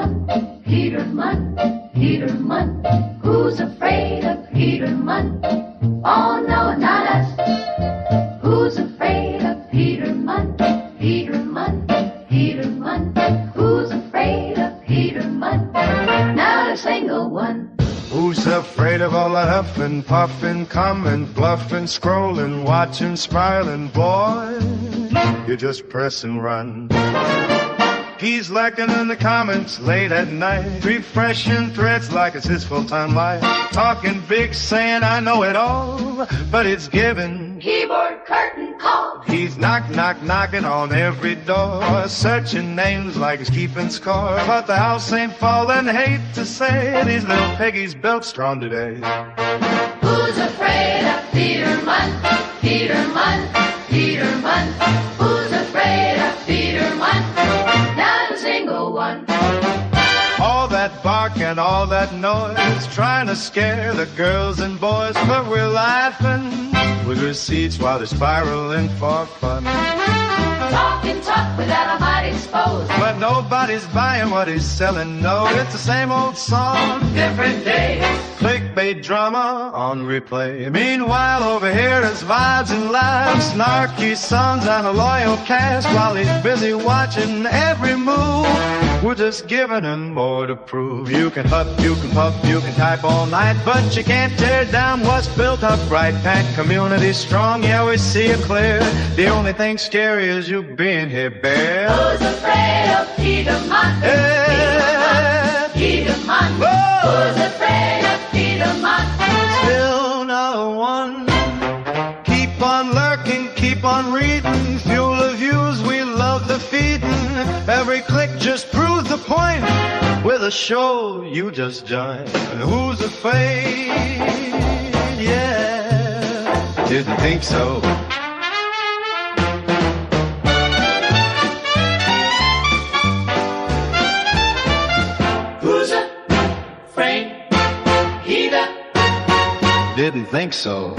Monn, Peter Monn, Peter Monn. Who's afraid of Peter Monn? Oh no, not us. Who's afraid of Peter Monn, Peter Monn, Peter Monn? Who's afraid of Peter Monn? Not a single one. Who's afraid of all that huffing, puffing, coming, bluffing, scrolling, watching, smiling? Boy, you just press and run. He's lurking in the comments late at night, refreshing threads like it's his full-time life. Talking big, saying I know it all, but it's given. Keyboard curtain call. He's knocking on every door, searching names like he's keeping score. But the house ain't falling, hate to say it, these little piggies built strong today. Who's afraid of Peter Monn, Peter Monn, Peter Monn? Who's afraid of Peter Monn? Not a single one. All that bark and all that noise, trying to scare the girls and boys, but we're laughing with receipts while they're spiraling for fun. Talk without a might exposed, but nobody's buying what he's selling. No, it's the same old song, different day. Clickbait drama on replay. Meanwhile, over here there's vibes and laughs, snarky sons and a loyal cast. While he's busy watching every move, we're just giving him more to prove. You can huff, you can puff, you can type all night, but you can't tear down what's built up right. Pack community strong, yeah, we see it clear. The only thing scary is you being here, bear. Who's afraid of Peter Monn? Yeah. Peter Monn. Who's afraid of Peter Monn? Still no one. Keep on lurking, keep on reading. Fuel the views, we love the feeding. Every click just proves the point. With a show you just joined. Who's afraid? Yeah, didn't think so. Who's afraid? Peter. Didn't think so.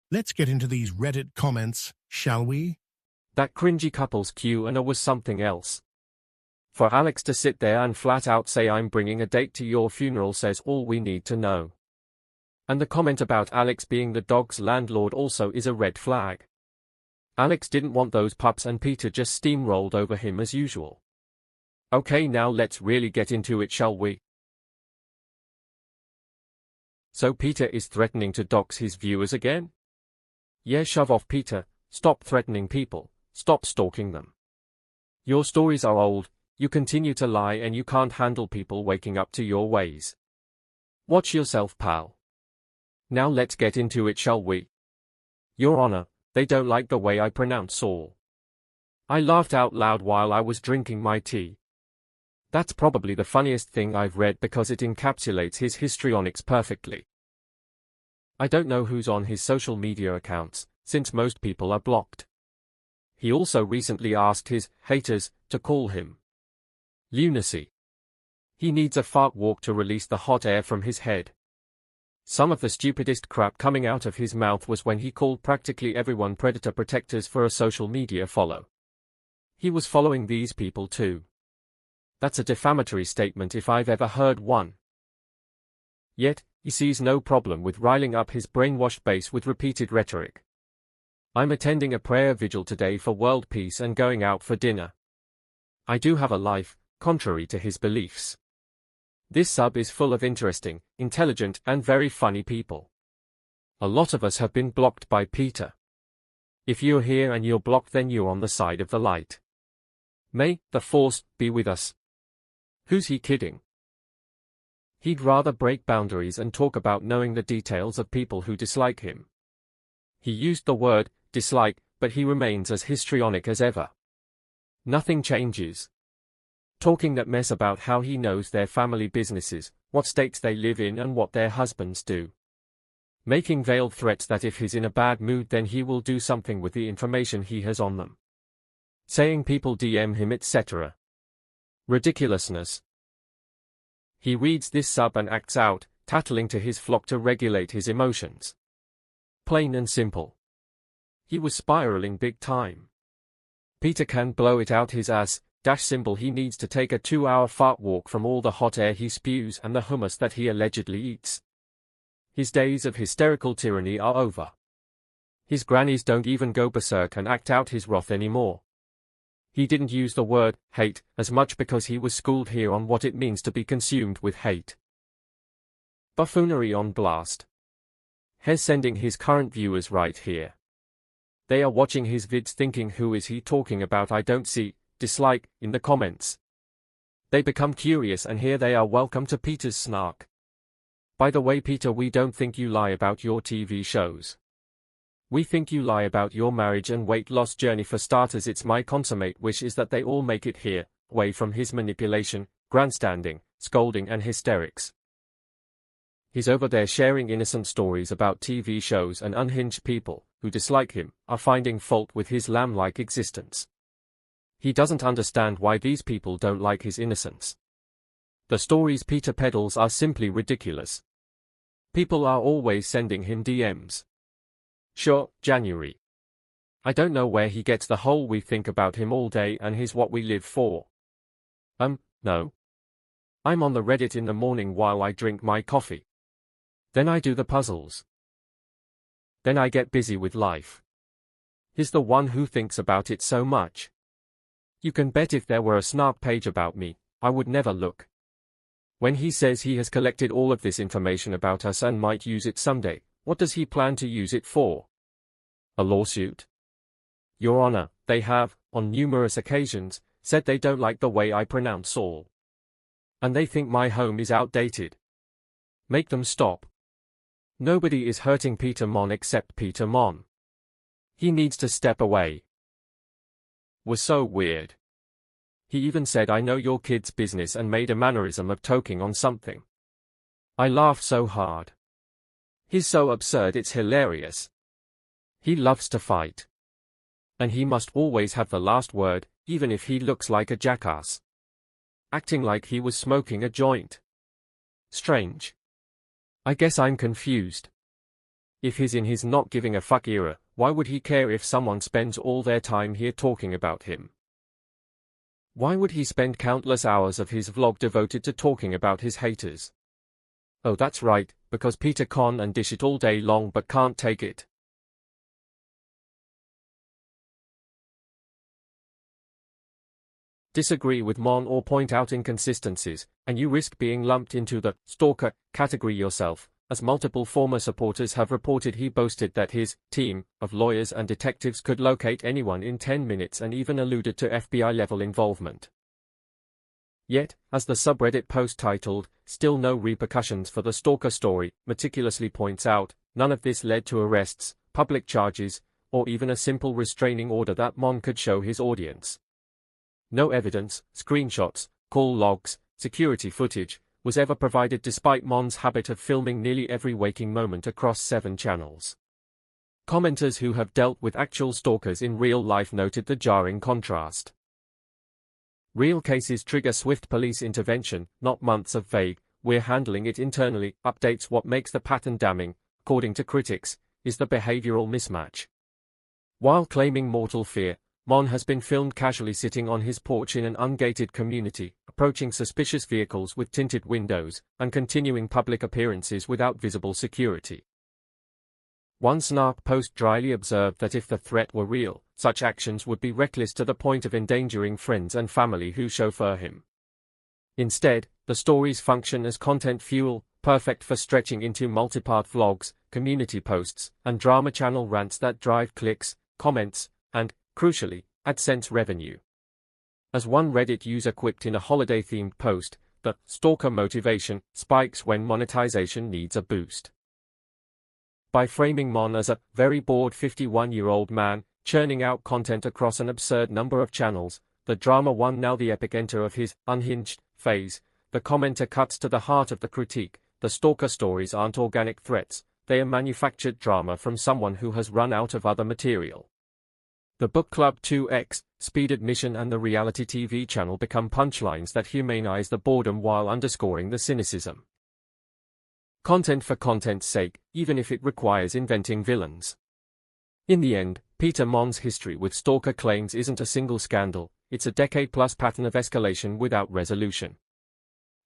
Let's get into these Reddit comments, shall we? That cringy couple's Q&A was something else. For Alex to sit there and flat out say I'm bringing a date to your funeral says all we need to know. And the comment about Alex being the dog's landlord also is a red flag. Alex didn't want those pups and Peter just steamrolled over him as usual. Okay, now let's really get into it, shall we? So Peter is threatening to dox his viewers again? Yeah, shove off, Peter. Stop threatening people. Stop stalking them. Your stories are old, you continue to lie, and you can't handle people waking up to your ways. Watch yourself, pal. Now let's get into it, shall we? Your Honor, they don't like the way I pronounce Saul. I laughed out loud while I was drinking my tea. That's probably the funniest thing I've read because it encapsulates his histrionics perfectly. I don't know who's on his social media accounts, since most people are blocked. He also recently asked his haters to call him lunacy. He needs a fart walk to release the hot air from his head. Some of the stupidest crap coming out of his mouth was when he called practically everyone predator protectors for a social media follow. He was following these people too. That's a defamatory statement if I've ever heard one. Yet, he sees no problem with riling up his brainwashed base with repeated rhetoric. I'm attending a prayer vigil today for world peace and going out for dinner. I do have a life, contrary to his beliefs. This sub is full of interesting, intelligent, and very funny people. A lot of us have been blocked by Peter. If you're here and you're blocked, then you're on the side of the light. May the Force be with us. Who's he kidding? He'd rather break boundaries and talk about knowing the details of people who dislike him. He used the word dislike, but he remains as histrionic as ever. Nothing changes. Talking that mess about how he knows their family businesses, what states they live in, and what their husbands do. Making veiled threats that if he's in a bad mood then he will do something with the information he has on them. Saying people DM him, etc. Ridiculousness. He reads this sub and acts out, tattling to his flock to regulate his emotions. Plain and simple. He was spiraling big time. Peter can blow it out his ass, symbol he needs to take a 2-hour fart walk from all the hot air he spews and the hummus that he allegedly eats. His days of hysterical tyranny are over. His grannies don't even go berserk and act out his wrath anymore. He didn't use the word hate as much because he was schooled here on what it means to be consumed with hate. Buffoonery on blast. He's sending his current viewers right here. They are watching his vids thinking, who is he talking about? I don't see dislike in the comments. They become curious and here they are. Welcome to Peter's Snark. By the way, Peter, we don't think you lie about your TV shows. We think you lie about your marriage and weight loss journey. For starters, it's my consummate wish is that they all make it here, away from his manipulation, grandstanding, scolding and hysterics. He's over there sharing innocent stories about TV shows, and unhinged people, who dislike him, are finding fault with his lamb-like existence. He doesn't understand why these people don't like his innocence. The stories Peter peddles are simply ridiculous. People are always sending him DMs. Sure, January. I don't know where he gets the whole we think about him all day and he's what we live for. No. I'm on the Reddit in the morning while I drink my coffee. Then I do the puzzles. Then I get busy with life. He's the one who thinks about it so much. You can bet if there were a Snark page about me, I would never look. When he says he has collected all of this information about us and might use it someday, what does he plan to use it for? A lawsuit? Your Honor, they have, on numerous occasions, said they don't like the way I pronounce Saul. And they think my home is outdated. Make them stop. Nobody is hurting Peter Monn except Peter Monn. He needs to step away. Was so weird. He even said, I know your kid's business, and made a mannerism of choking on something. I laughed so hard. He's so absurd, it's hilarious. He loves to fight. And he must always have the last word, even if he looks like a jackass. Acting like he was smoking a joint. Strange. I guess I'm confused. If he's in his not giving a fuck era, why would he care if someone spends all their time here talking about him? Why would he spend countless hours of his vlog devoted to talking about his haters? Oh, that's right, because Peter con and dish it all day long but can't take it. Disagree with Monn or point out inconsistencies, and you risk being lumped into the stalker category yourself. As multiple former supporters have reported, he boasted that his team of lawyers and detectives could locate anyone in 10 minutes and even alluded to FBI-level involvement. Yet, as the subreddit post titled, "Still No Repercussions for the Stalker Story," meticulously points out, none of this led to arrests, public charges, or even a simple restraining order that Monn could show his audience. No evidence, screenshots, call logs, security footage, was ever provided despite Monn's habit of filming nearly every waking moment across 7 channels. Commenters who have dealt with actual stalkers in real life noted the jarring contrast. Real cases trigger swift police intervention, not months of vague, "we're handling it internally" updates. What makes the pattern damning, according to critics, is the behavioral mismatch. While claiming mortal fear, Monn has been filmed casually sitting on his porch in an ungated community, approaching suspicious vehicles with tinted windows, and continuing public appearances without visible security. One Snark post dryly observed that if the threat were real, such actions would be reckless to the point of endangering friends and family who chauffeur him. Instead, the stories function as content fuel, perfect for stretching into multi-part vlogs, community posts, and drama channel rants that drive clicks, comments, and, crucially, AdSense revenue. As one Reddit user quipped in a holiday-themed post, the stalker motivation spikes when monetization needs a boost. By framing Monn as a very bored 51-year-old man, churning out content across an absurd number of channels, the drama one now the epicenter of his unhinged phase, the commenter cuts to the heart of the critique. The stalker stories aren't organic threats, they are manufactured drama from someone who has run out of other material. The book club 2X, Speed Admission and the reality TV channel become punchlines that humanize the boredom while underscoring the cynicism. Content for content's sake, even if it requires inventing villains. In the end, Peter Monn's history with stalker claims isn't a single scandal, it's a decade-plus pattern of escalation without resolution.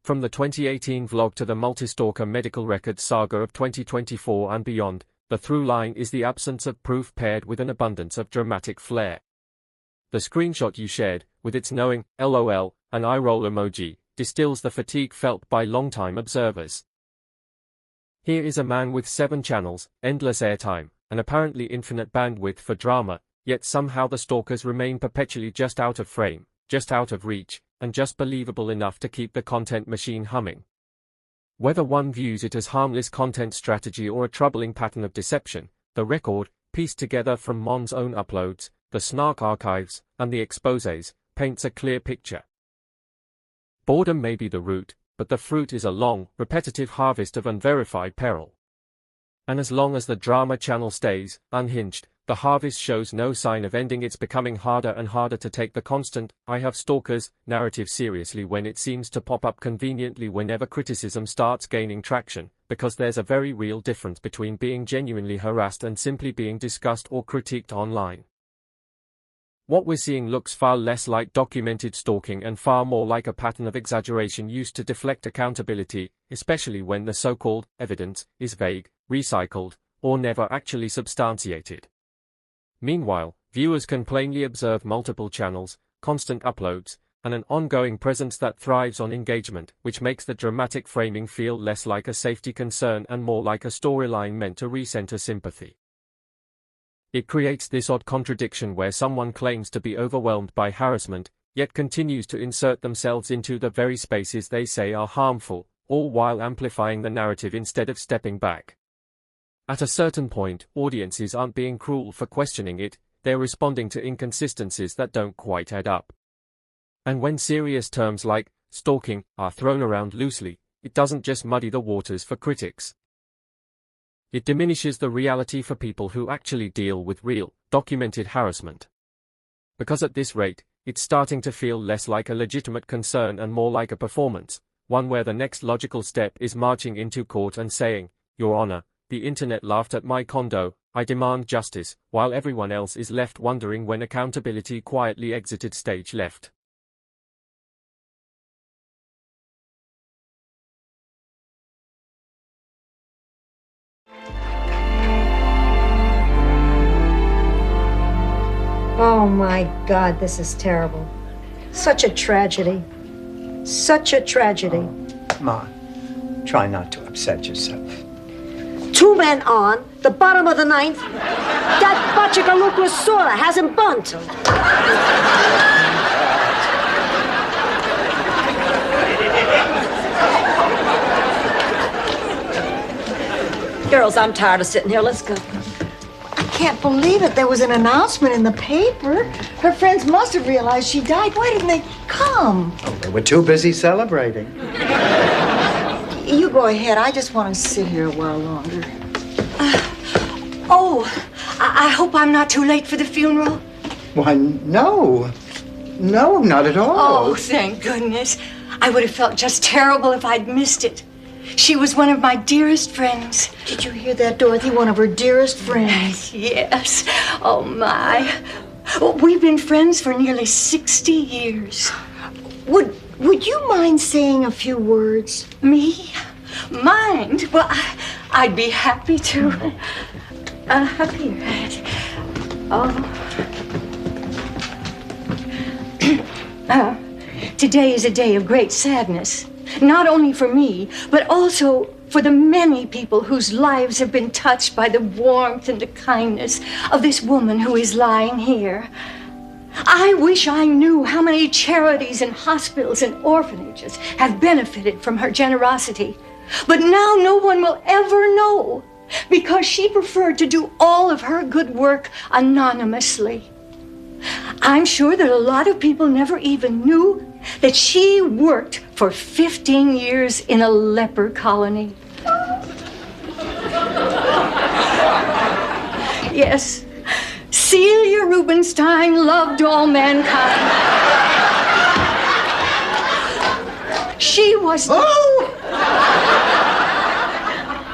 From the 2018 vlog to the multi-stalker medical records saga of 2024 and beyond, the through line is the absence of proof paired with an abundance of dramatic flair. The screenshot you shared, with its knowing, LOL, and eye roll emoji, distills the fatigue felt by longtime observers. Here is a man with 7 channels, endless airtime, and apparently infinite bandwidth for drama, yet somehow the stalkers remain perpetually just out of frame, just out of reach, and just believable enough to keep the content machine humming. Whether one views it as harmless content strategy or a troubling pattern of deception, the record, pieced together from Monn's own uploads, the Snark archives, and the exposés, paints a clear picture. Boredom may be the root, but the fruit is a long, repetitive harvest of unverified peril. And as long as the drama channel stays unhinged, the harvest shows no sign of ending. It's becoming harder and harder to take the constant, "I have stalkers" narrative seriously when it seems to pop up conveniently whenever criticism starts gaining traction, because there's a very real difference between being genuinely harassed and simply being discussed or critiqued online. What we're seeing looks far less like documented stalking and far more like a pattern of exaggeration used to deflect accountability, especially when the so-called evidence is vague, recycled, or never actually substantiated. Meanwhile, viewers can plainly observe multiple channels, constant uploads, and an ongoing presence that thrives on engagement, which makes the dramatic framing feel less like a safety concern and more like a storyline meant to recenter sympathy. It creates this odd contradiction where someone claims to be overwhelmed by harassment, yet continues to insert themselves into the very spaces they say are harmful, all while amplifying the narrative instead of stepping back. At a certain point, audiences aren't being cruel for questioning it, they're responding to inconsistencies that don't quite add up. And when serious terms like stalking are thrown around loosely, it doesn't just muddy the waters for critics. It diminishes the reality for people who actually deal with real, documented harassment. Because at this rate, it's starting to feel less like a legitimate concern and more like a performance, one where the next logical step is marching into court and saying, "Your Honor, the internet laughed at my condo, I demand justice," while everyone else is left wondering when accountability quietly exited stage left. Oh my God, this is terrible. Such a tragedy. Such a tragedy. Ma, try not to upset yourself. 2 men on, the bottom of the 9th. That Bachigalukusura hasn't bunt. Girls, I'm tired of sitting here. Let's go. I can't believe it. There was an announcement in the paper. Her friends must have realized she died. Why didn't they come? Oh, they were too busy celebrating. You go ahead. I just want to sit here a while longer. I hope I'm not too late for the funeral. Why, no. No, not at all. Oh, thank goodness. I would have felt just terrible if I'd missed it. She was one of my dearest friends. Did you hear that, Dorothy? One of her dearest friends. Yes. Oh, my. Well, we've been friends for nearly 60 years. Would you mind saying a few words? Me? Mind? Well, I'd be happy to. Here. Today is a day of great sadness. Not only for me, but also for the many people whose lives have been touched by the warmth and the kindness of this woman who is lying here. I wish I knew how many charities and hospitals and orphanages have benefited from her generosity. But now no one will ever know, because she preferred to do all of her good work anonymously. I'm sure that a lot of people never even knew that she worked for 15 years in a leper colony. Yes, Celia Rubinstein loved all mankind. She was... Oh!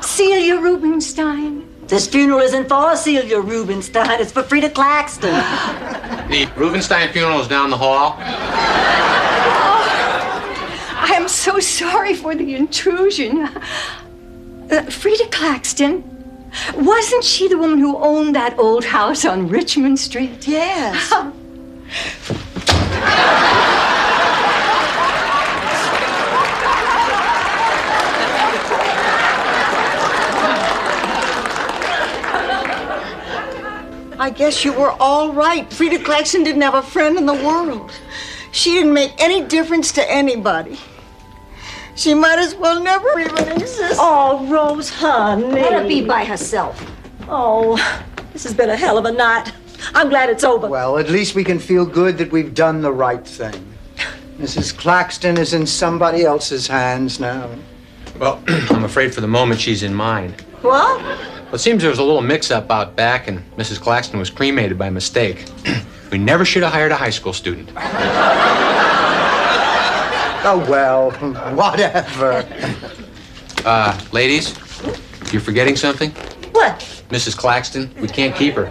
Celia Rubinstein This funeral isn't for Celia Rubinstein. It's for Frida Claxton. The Rubinstein funeral is down the hall. I am so sorry for the intrusion. Frida Claxton, wasn't she the woman who owned that old house on Richmond Street? Yes. I guess you were all right. Frida Claxton didn't have a friend in the world. She didn't make any difference to anybody. She might as well never even exist. Oh, Rose, honey. Let her be by herself. Oh, this has been a hell of a night. I'm glad it's over. Well, at least we can feel good that we've done the right thing. Mrs. Claxton is in somebody else's hands now. Well, I'm afraid for the moment she's in mine. What? Well, it seems there was a little mix-up out back, and Mrs. Claxton was cremated by mistake. We never should have hired a high school student. Oh, well, whatever. Ladies, you're forgetting something? What? Mrs. Claxton, we can't keep her.